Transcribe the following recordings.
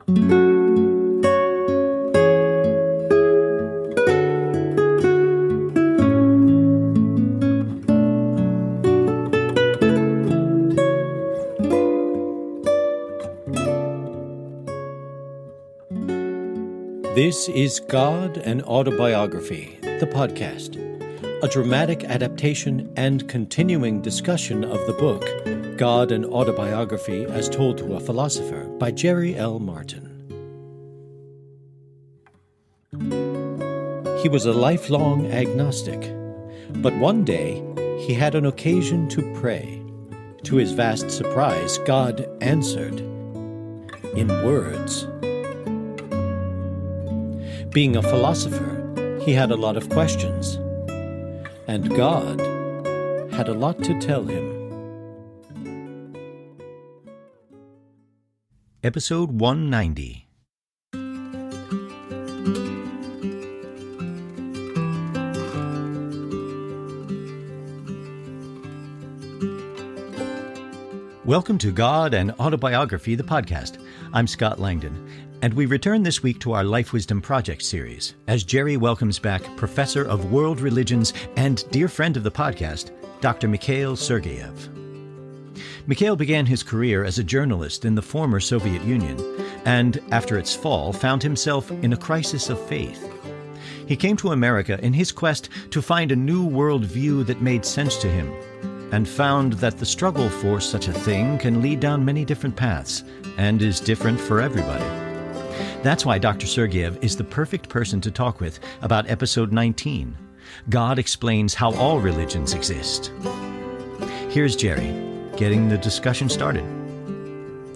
This is God and Autobiography, the podcast, a dramatic adaptation and continuing discussion of the book, God and Autobiography as Told to a Philosopher by Jerry L. Martin. He was a lifelong agnostic, but one day he had an occasion to pray. To his vast surprise, God answered in words. Being a philosopher, he had a lot of questions, and God had a lot to tell him. Episode 190. Welcome to God and Autobiography, the podcast. I'm Scott Langdon, and we return this week to our Life Wisdom Project series, as Jerry welcomes back Professor of World Religions and dear friend of the podcast, Dr. Mikhail Sergeev. Mikhail began his career as a journalist in the former Soviet Union, and after its fall, found himself in a crisis of faith. He came to America in his quest to find a new worldview that made sense to him, and found that the struggle for such a thing can lead down many different paths, and is different for everybody. That's why Dr. Sergeev is the perfect person to talk with about episode 19. God explains how all religions exist. Here's Jerry, getting the discussion started.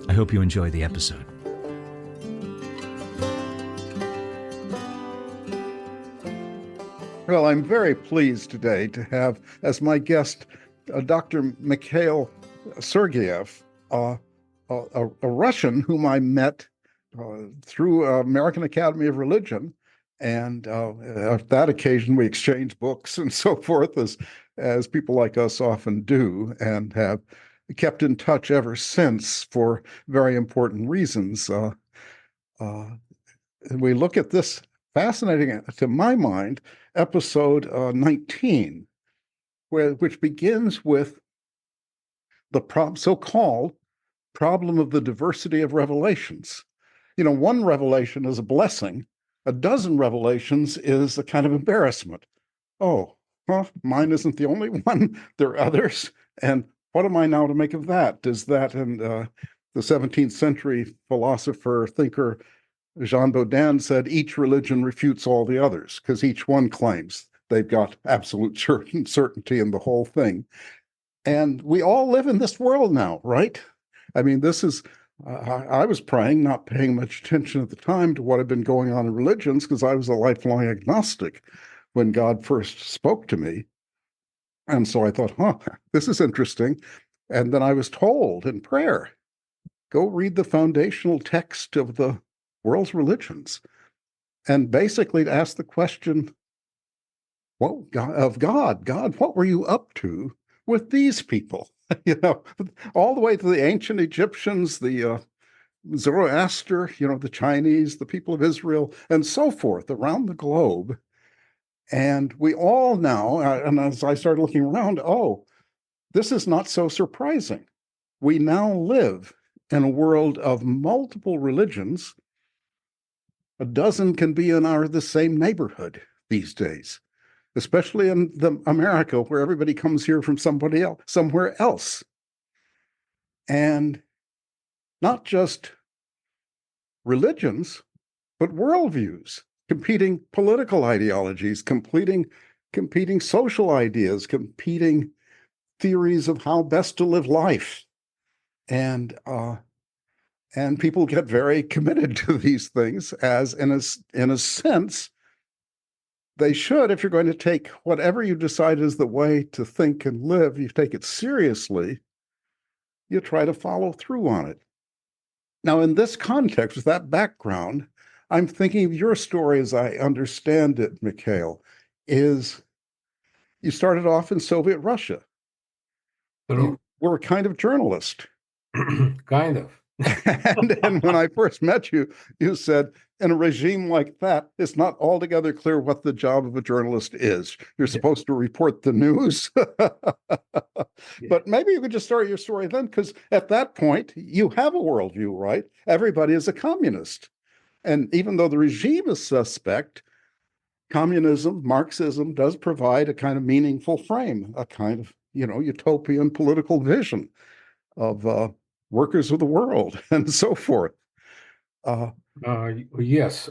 I hope you enjoy the episode. Well, I'm very pleased today to have as my guest Dr. Mikhail Sergeev, a Russian whom I met through American Academy of Religion, and at that occasion we exchanged books and so forth, as people like us often do, and have kept in touch ever since for very important reasons. We look at this fascinating, to my mind, episode 19, which begins with the so-called problem of the diversity of revelations. You know, one revelation is a blessing. A dozen revelations is a kind of embarrassment. Oh, mine isn't the only one. There are others. And what am I now to make of that? Is that, and the 17th century philosopher, thinker, Jean Baudin said, each religion refutes all the others, because each one claims they've got absolute certainty in the whole thing. And we all live in this world now, right? I mean, this is, I was praying, not paying much attention at the time to what had been going on in religions, because I was a lifelong agnostic when God first spoke to me. And so I thought, this is interesting. And then I was told in prayer, go read the foundational text of the world's religions. And basically to ask the question, God, what were you up to with these people? You know, all the way to the ancient Egyptians, the Zoroaster, the Chinese, the people of Israel, and so forth around the globe. And we all now, and as I started looking around, this is not so surprising. We now live in a world of multiple religions. A dozen can be in the same neighborhood these days, especially in America, where everybody comes here from somewhere else. And not just religions, but worldviews, competing political ideologies, competing social ideas, competing theories of how best to live life. And people get very committed to these things, as in a sense, they should. If you're going to take whatever you decide is the way to think and live, you take it seriously, you try to follow through on it. Now, in this context, with that background, I'm thinking of your story as I understand it, Mikhail, is you started off in Soviet Russia. True. You were a kind of journalist. Kind of. And when I first met you, you said, in a regime like that, it's not altogether clear what the job of a journalist is. You're supposed to report the news. But maybe you could just start your story then, because at that point, you have a worldview, right? Everybody is a communist. And even though the regime is suspect, communism, Marxism does provide a kind of meaningful frame, a kind of, utopian political vision of workers of the world and so forth. Yes.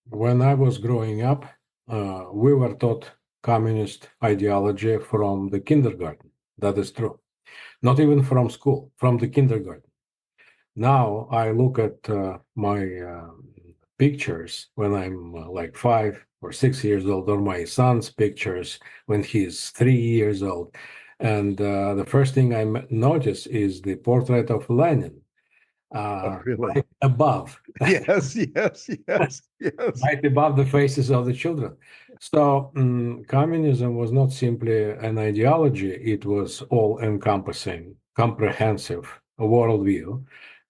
When I was growing up, we were taught communist ideology from the kindergarten. That is true. Not even from school, from the kindergarten. Now I look at my pictures when I'm like 5 or 6 years old, or my son's pictures when he's 3 years old. And the first thing I notice is the portrait of Lenin. Really? Right above. Yes, yes, yes, yes. Right above the faces of the children. So communism was not simply an ideology, it was all-encompassing, comprehensive worldview.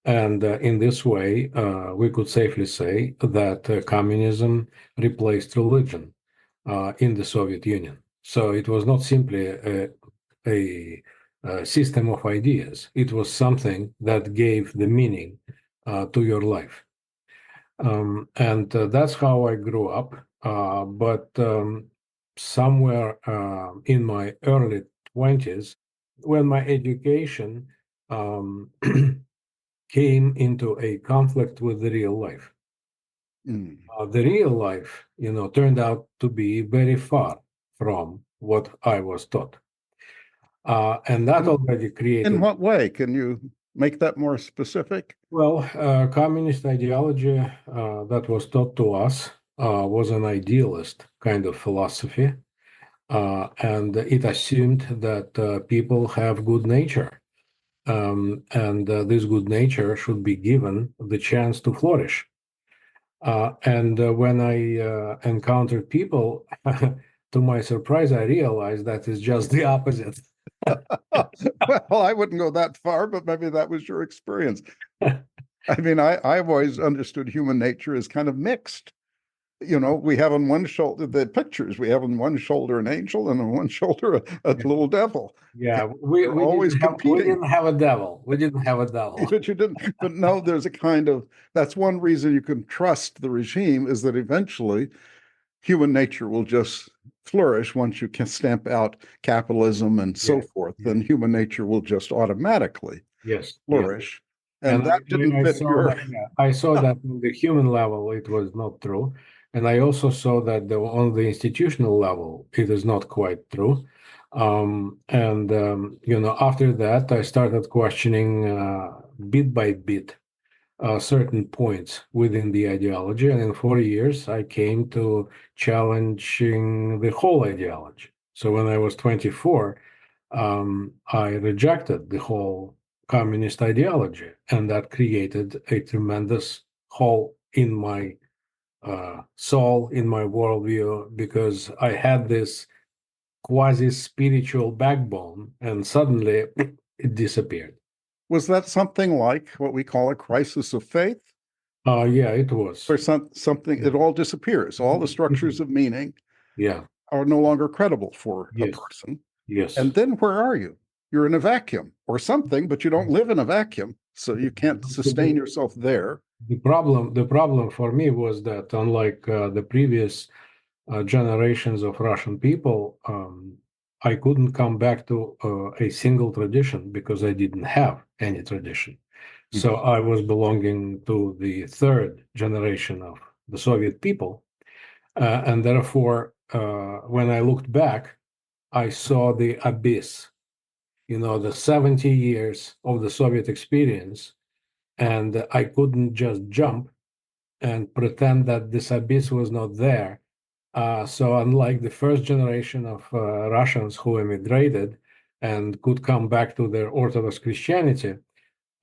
And in this way, we could safely say that communism replaced religion in the Soviet Union. So it was not simply a system of ideas. It was something that gave the meaning to your life. And that's how I grew up. But somewhere in my early 20s, when my education came into a conflict with the real life. The real life, turned out to be very far from what I was taught. And that already created... In what way? Can you make that more specific? Well, communist ideology that was taught to us was an idealist kind of philosophy. And it assumed that people have good nature. And this good nature should be given the chance to flourish. And when I encountered people, to my surprise, I realized that it's just the opposite. Well, I wouldn't go that far, but maybe that was your experience. I mean, I've always understood human nature as kind of mixed. We have on one shoulder, the pictures, we have on one shoulder an angel and on one shoulder a little devil. Yeah, we always competing. We didn't have a devil. We didn't have a devil. But you didn't. But no, there's a kind of, that's one reason you can trust the regime, is that eventually human nature will just flourish once you can stamp out capitalism and so forth. Then human nature will just automatically flourish. And that didn't fit your... I saw that on the human level, it was not true. And I also saw that on the institutional level, it is not quite true. After that, I started questioning bit by bit certain points within the ideology. And in 4 years, I came to challenging the whole ideology. So when I was 24, I rejected the whole communist ideology, and that created a tremendous hole in my soul, in my worldview, because I had this quasi-spiritual backbone, and suddenly it disappeared. Was that something like what we call a crisis of faith? Yeah, it was. Or something, it all disappears. All the structures of meaning are no longer credible for a person. Yes. And then where are you? You're in a vacuum or something, but you don't live in a vacuum, so you can't sustain yourself there. The problem for me was that, unlike the previous generations of Russian people, I couldn't come back to a single tradition because I didn't have any tradition. So I was belonging to the third generation of the Soviet people. And therefore, when I looked back, I saw the abyss, the 70 years of the Soviet experience. And I couldn't just jump and pretend that this abyss was not there. So unlike the first generation of Russians who emigrated and could come back to their Orthodox Christianity,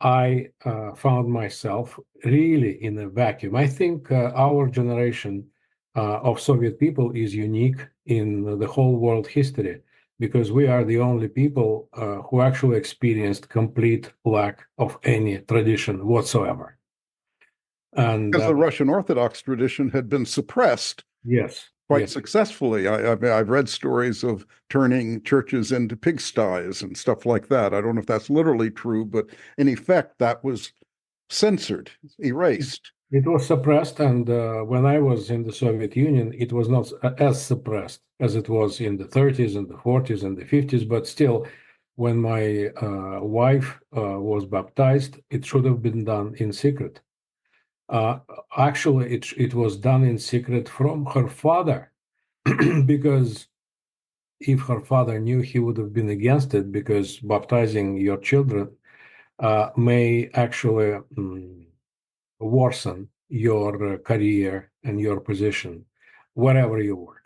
I found myself really in a vacuum. I think our generation of Soviet people is unique in the whole world history because we are the only people who actually experienced complete lack of any tradition whatsoever. And Because the Russian Orthodox tradition had been suppressed yes, quite successfully. I've read stories of turning churches into pigsties and stuff like that. I don't know if that's literally true, but in effect, that was censored, erased. It was suppressed, and when I was in the Soviet Union, it was not as suppressed as it was in the 30s and the 40s and the 50s, but still, when my wife was baptized, it should have been done in secret. Actually, it was done in secret from her father, because if her father knew, he would have been against it, because baptizing your children may actually worsen your career and your position wherever you work.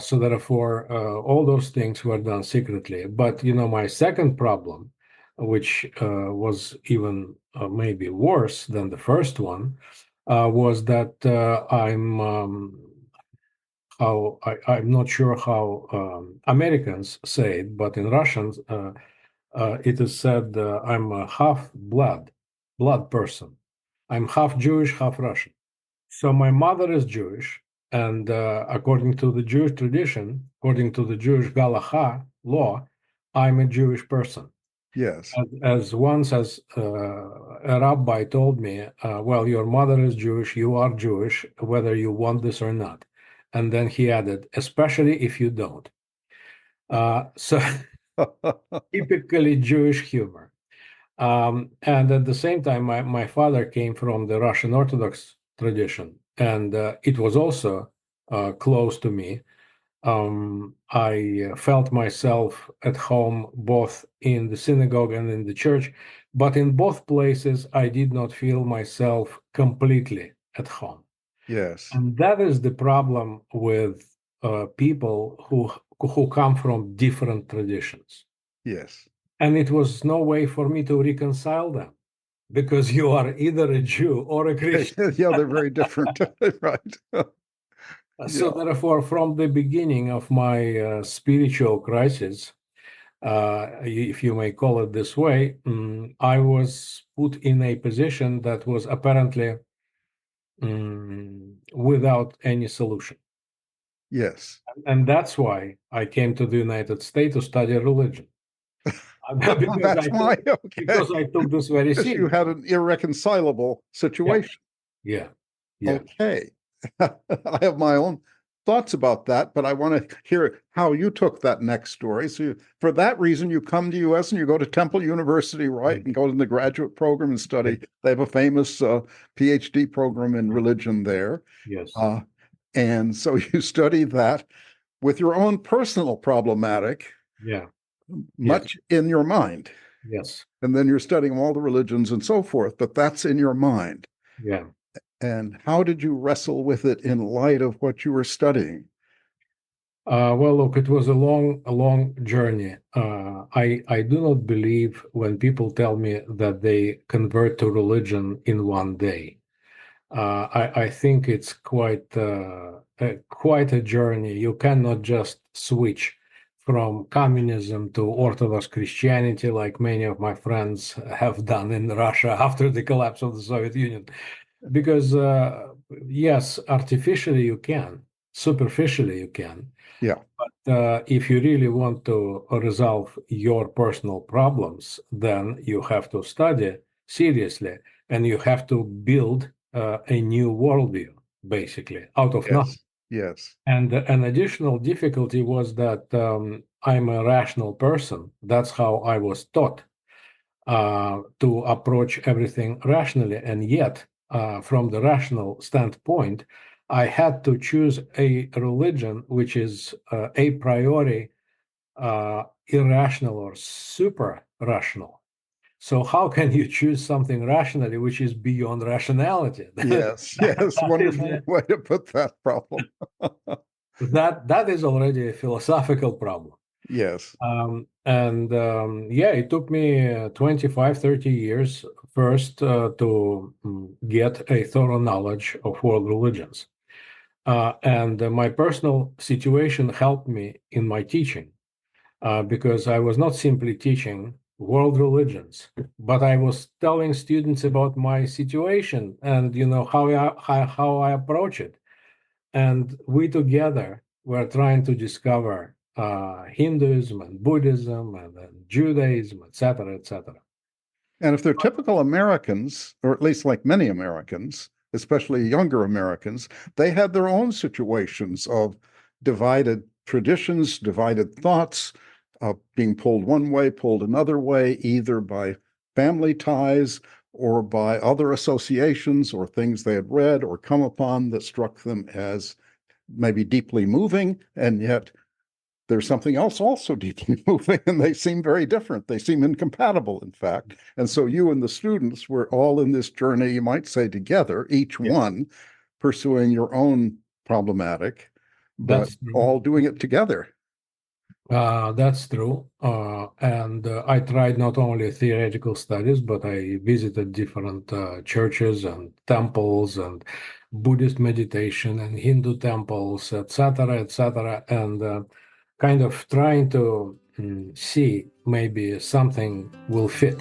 So therefore, all those things were done secretly. But my second problem, which was even maybe worse than the first one, was that I'm not sure how Americans say it, but in Russians it is said I'm a half blood person. I'm half Jewish, half Russian. So my mother is Jewish, and according to the Jewish tradition, according to the Jewish Halacha law, I'm a Jewish person. Yes. As once as a rabbi told me, well, your mother is Jewish, you are Jewish, whether you want this or not. And then he added, especially if you don't. So typically Jewish humor. And at the same time, my father came from the Russian Orthodox tradition, and it was also close to me. I felt myself at home both in the synagogue and in the church, but in both places, I did not feel myself completely at home. Yes. And that is the problem with people who come from different traditions. Yes. And it was no way for me to reconcile them, because you are either a Jew or a Christian. Yeah, they're very different. Right. So therefore, from the beginning of my spiritual crisis, if you may call it this way, I was put in a position that was apparently without any solution. Yes. And that's why I came to the United States to study religion. That's why. Okay. Because I took this very Because seriously. you had an irreconcilable situation. Yeah. Okay. I have my own thoughts about that, but I want to hear how you took that next story. So for that reason, you come to US and you go to Temple University, right? And go to the graduate program and study. They have a famous PhD program in religion there. Yes. And so you study that with your own personal problematic, much in your mind. Yes. And then you're studying all the religions and so forth, but that's in your mind. Yeah. And how did you wrestle with it in light of what you were studying? Well, look, it was a long journey. I do not believe when people tell me that they convert to religion in one day. I think it's quite a journey. You cannot just switch from communism to Orthodox Christianity, like many of my friends have done in Russia after the collapse of the Soviet Union. Because yes, artificially you can, superficially you can. Yeah. But if you really want to resolve your personal problems, then you have to study seriously, and you have to build a new worldview, basically, out of nothing. Yes. And an additional difficulty was that I'm a rational person. That's how I was taught to approach everything rationally. And yet, from the rational standpoint, I had to choose a religion which is a priori irrational or super rational. So how can you choose something rationally which is beyond rationality? Yes. Wonderful way to put that problem. that is already a philosophical problem. Yes. It took me 25, 30 years first to get a thorough knowledge of world religions. And my personal situation helped me in my teaching, because I was not simply teaching world religions, but I was telling students about my situation and how I approach it. And we together were trying to discover Hinduism and Buddhism and Judaism, etc., etc. And if they're typical Americans, or at least like many Americans, especially younger Americans, they had their own situations of divided traditions, divided thoughts, being pulled one way, pulled another way, either by family ties or by other associations or things they had read or come upon that struck them as maybe deeply moving, and yet there's something else also deeply moving, and they seem very different. They seem incompatible, in fact. And so you and the students were all in this journey, you might say, together, each one pursuing your own problematic, but all doing it together. That's true. And I tried not only theoretical studies, but I visited different churches and temples and Buddhist meditation and Hindu temples, etc., and kind of trying to see maybe something will fit.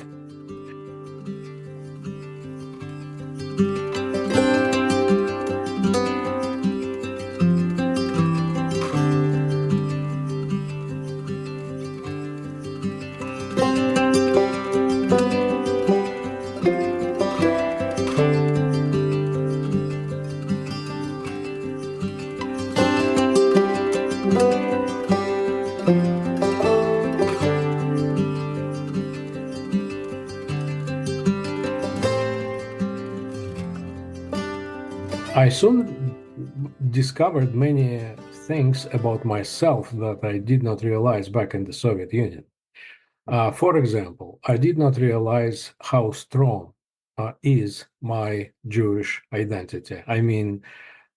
I soon discovered many things about myself that I did not realize back in the Soviet Union. For example, I did not realize how strong is my Jewish identity. I mean,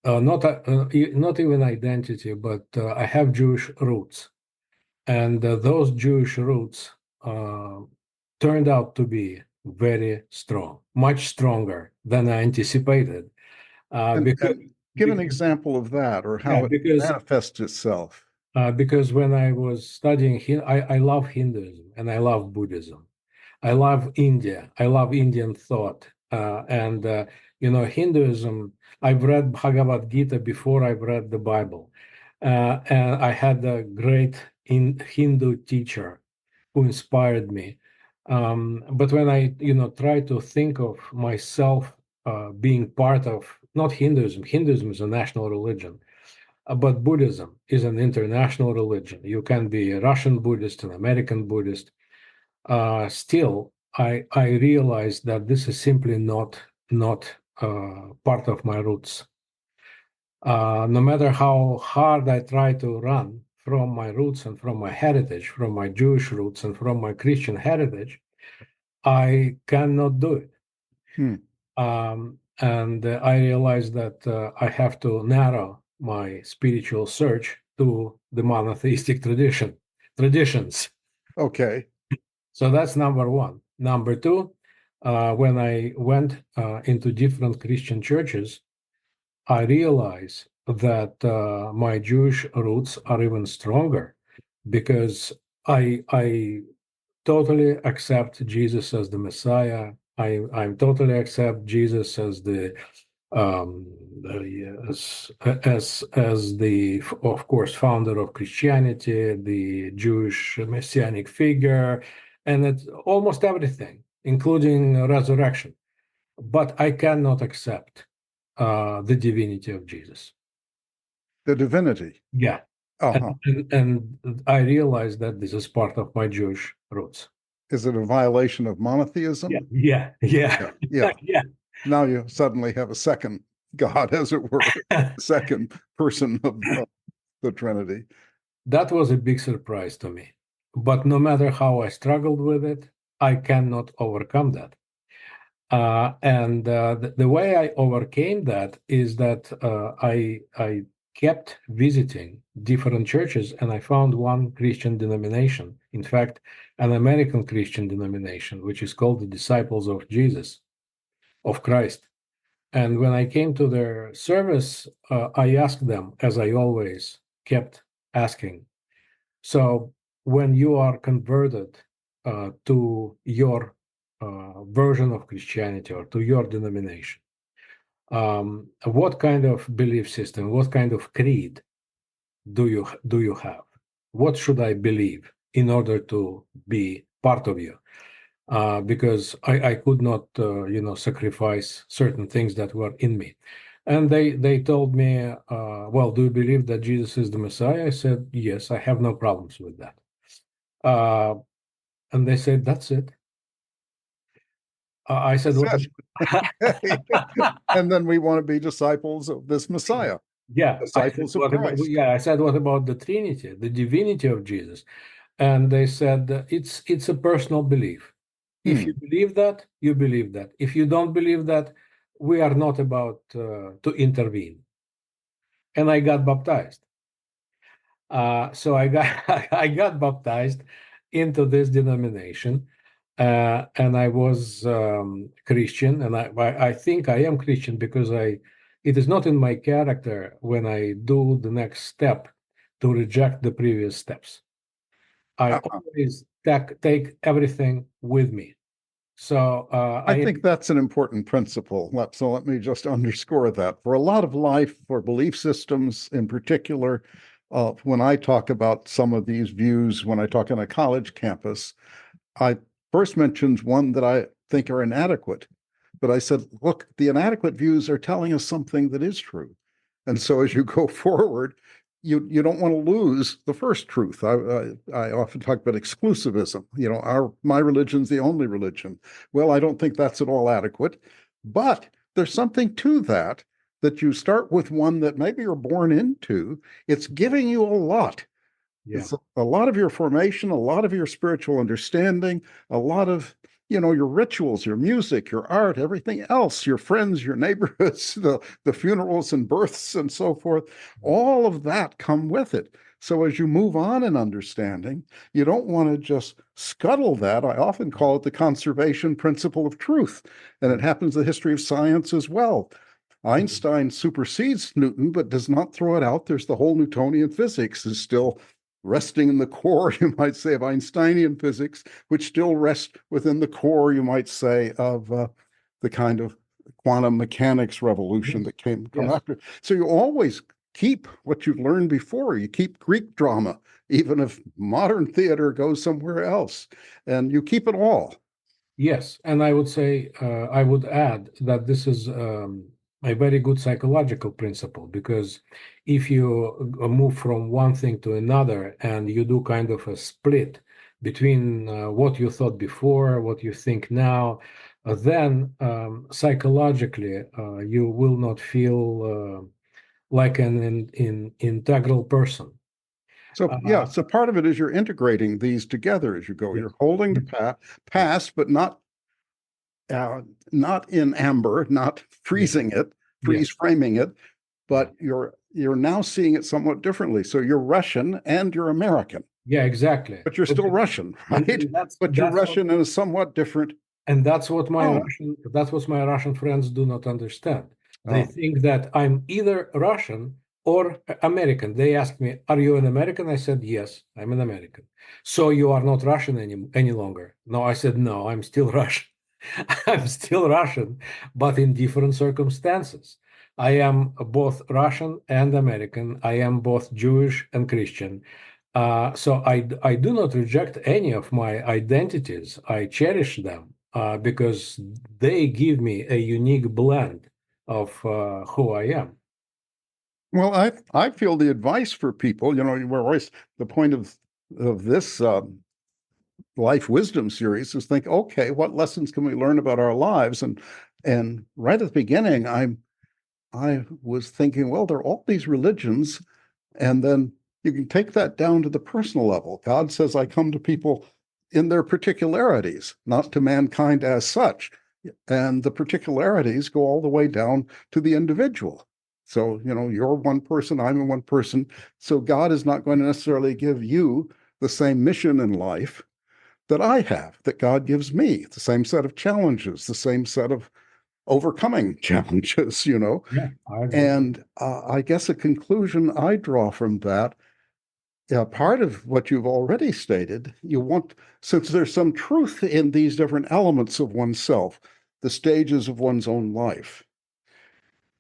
not even identity, but I have Jewish roots, and those Jewish roots turned out to be very strong, much stronger than I anticipated. And give an example of that, or how it manifests itself. Because when I was studying, I love Hinduism and I love Buddhism. I love India. I love Indian thought. And Hinduism, I've read Bhagavad Gita before I've read the Bible. And I had a great Hindu teacher who inspired me. But when I, try to think of myself being part of, not Hinduism, Hinduism is a national religion, but Buddhism is an international religion. You can be a Russian Buddhist, an American Buddhist. Still, I realized that this is simply not part of my roots. No matter how hard I try to run from my roots and from my heritage, from my Jewish roots and from my Christian heritage, I cannot do it. And I realized that I have to narrow my spiritual search to the monotheistic traditions. Okay. So that's number one. Number two, when I went into different Christian churches, I realized that my Jewish roots are even stronger, because I totally accept Jesus as the Messiah. I totally accept Jesus as the of course founder of Christianity, the Jewish messianic figure, and it's almost everything, including resurrection. But I cannot accept the divinity of Jesus. The divinity. Yeah. And I realized that this is part of my Jewish roots. Is it a violation of monotheism? Yeah. Now you suddenly have a second God, as it were, second person of the Trinity. That was a big surprise to me. But no matter how I struggled with it, I cannot overcome that. And the way I overcame that is that I kept visiting different churches, and I found one Christian denomination, in fact, an American Christian denomination, which is called the Disciples of Jesus, of Christ. And when I came to their service, I asked them, as I always kept asking, so when you are converted to your version of Christianity or to your denomination, what kind of belief system, what kind of creed do you have? What should I believe in order to be part of you? Because I could not, sacrifice certain things that were in me. And they told me, well, do you believe that Jesus is the Messiah? I said, yes, I have no problems with that. And they said, that's it. I said, well, And then we want to be disciples of this Messiah. yeah, Disciples of Christ. I said, what about the Trinity, the divinity of Jesus? And they said, it's a personal belief. If you believe that, you believe that. If you don't believe that, we are not about to intervene. And I got baptized. So I got baptized into this denomination, and I was Christian, and I think I am Christian because it is not in my character when I do the next step to reject the previous steps. I always take everything with me. So I think that's an important principle. So let me just underscore that. For a lot of life, for belief systems in particular, when I talk about some of these views, when I talk on a college campus, I first mentioned one that I think are inadequate. But I said, look, the inadequate views are telling us something that is true. And so as you go forward, you don't want to lose the first truth. I often talk about exclusivism. My religion's the only religion. Well, I don't think that's at all adequate, but there's something to that you start with one that maybe you're born into. It's giving you a lot. Yeah. It's a lot of your formation, a lot of your spiritual understanding, a lot of your rituals, your music, your art, everything else, your friends, your neighborhoods, the funerals and births and so forth, all of that come with it. So as you move on in understanding, you don't want to just scuttle that. I often call it the conservation principle of truth. And it happens in the history of science as well. Einstein supersedes Newton, but does not throw it out. There's the whole Newtonian physics is still resting in the core, you might say, of Einsteinian physics, which still rests within the core, you might say, of the kind of quantum mechanics revolution that came after. So you always keep what you've learned before. You keep Greek drama, even if modern theater goes somewhere else, and you keep it all. Yes, and I would say, I would add that this is a very good psychological principle, because if you move from one thing to another and you do kind of a split between what you thought before, what you think now, then psychologically you will not feel like an integral person. So so part of it is you're integrating these together as you go. Yes. You're holding the past, but not in amber, not freezing it, freeze framing it, but you're now seeing it somewhat differently. So you're Russian and you're American. Yeah, exactly. But you're still Russian, right? But you're Russian in a somewhat different. And that's what my Russian friends do not understand. They think that I'm either Russian or American. They ask me, "Are you an American?" I said, "Yes, I'm an American." "So you are not Russian any longer?" "No," I said, "No, I'm still Russian." I'm still Russian, but in different circumstances. I am both Russian and American. I am both Jewish and Christian. So I do not reject any of my identities. I cherish them because they give me a unique blend of who I am. Well, I feel the advice for people, we're always, the point of this life wisdom series is think, okay, what lessons can we learn about our lives? And right at the beginning, I was thinking, well, there are all these religions, and then you can take that down to the personal level. God says, I come to people in their particularities, not to mankind as such. And the particularities go all the way down to the individual. So, you're one person, I'm one person. So God is not going to necessarily give you the same mission in life that I have, that God gives me, the same set of challenges, the same set of overcoming challenges, Yeah, I agree. And I guess a conclusion I draw from that, part of what you've already stated, since there's some truth in these different elements of oneself, the stages of one's own life,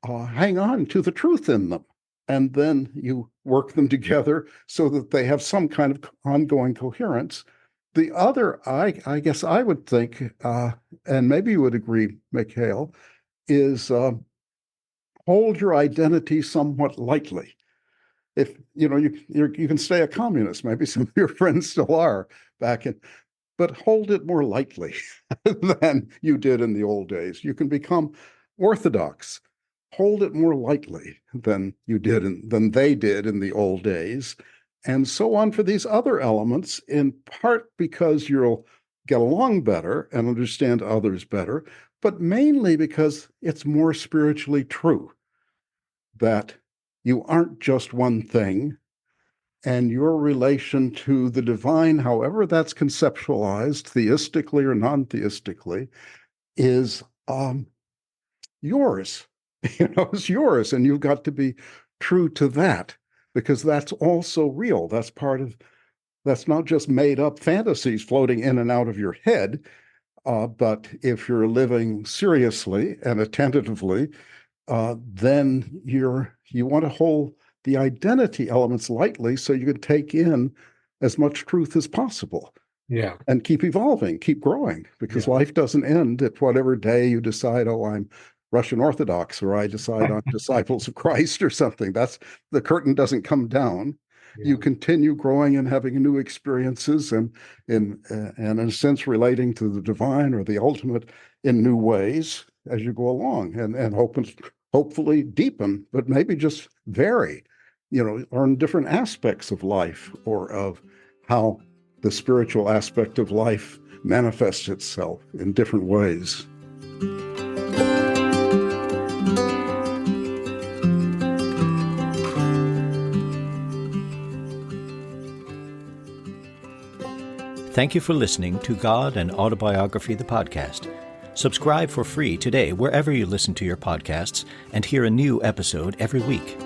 hang on to the truth in them. And then you work them together so that they have some kind of ongoing coherence. The other, I guess I would think, and maybe you would agree, Mikhail, is hold your identity somewhat lightly. If you can stay a communist, maybe some of your friends still are but hold it more lightly than you did in the old days. You can become orthodox. Hold it more lightly than they did in the old days, and so on for these other elements, in part because you'll get along better and understand others better, but mainly because it's more spiritually true that you aren't just one thing, and your relation to the divine, however that's conceptualized, theistically or non-theistically, is yours. It's yours, and you've got to be true to that, because that's also real. That's not just made up fantasies floating in and out of your head, but if you're living seriously and attentively, then you want to hold the identity elements lightly so you can take in as much truth as possible. Yeah. And keep evolving, keep growing, because life doesn't end at whatever day you decide, I'm Russian Orthodox, or I decide I'm disciples of Christ or something. The curtain doesn't come down. Yeah. You continue growing and having new experiences, and in a sense relating to the divine or the ultimate in new ways as you go along, and hopefully deepen, but maybe just vary, learn different aspects of life, or of how the spiritual aspect of life manifests itself in different ways. Thank you for listening to God and Autobiography, the podcast. Subscribe for free today wherever you listen to your podcasts, and hear a new episode every week.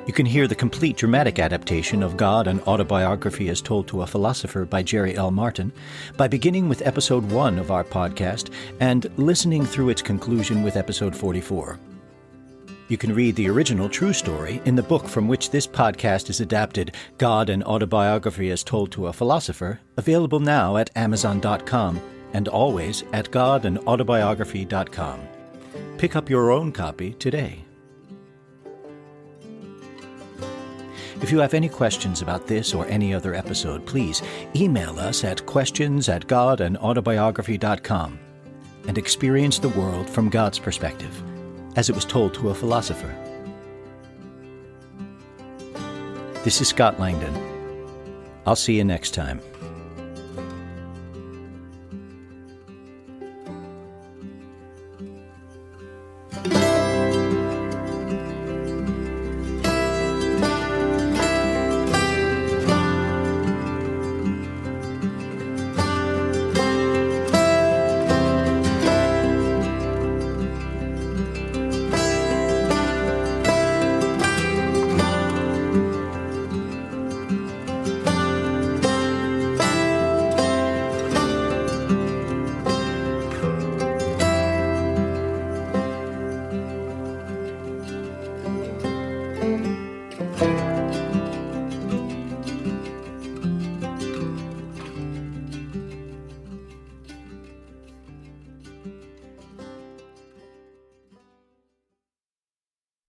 You can hear the complete dramatic adaptation of God and Autobiography as Told to a Philosopher by Jerry L. Martin by beginning with episode 1 of our podcast and listening through its conclusion with episode 44. You can read the original true story in the book from which this podcast is adapted, God and Autobiography as Told to a Philosopher, available now at Amazon.com and always at godanautobiography.com. Pick up your own copy today. If you have any questions about this or any other episode, please email us at questions@godanautobiography.com and experience the world from God's perspective, as it was told to a philosopher. This is Scott Langdon. I'll see you next time.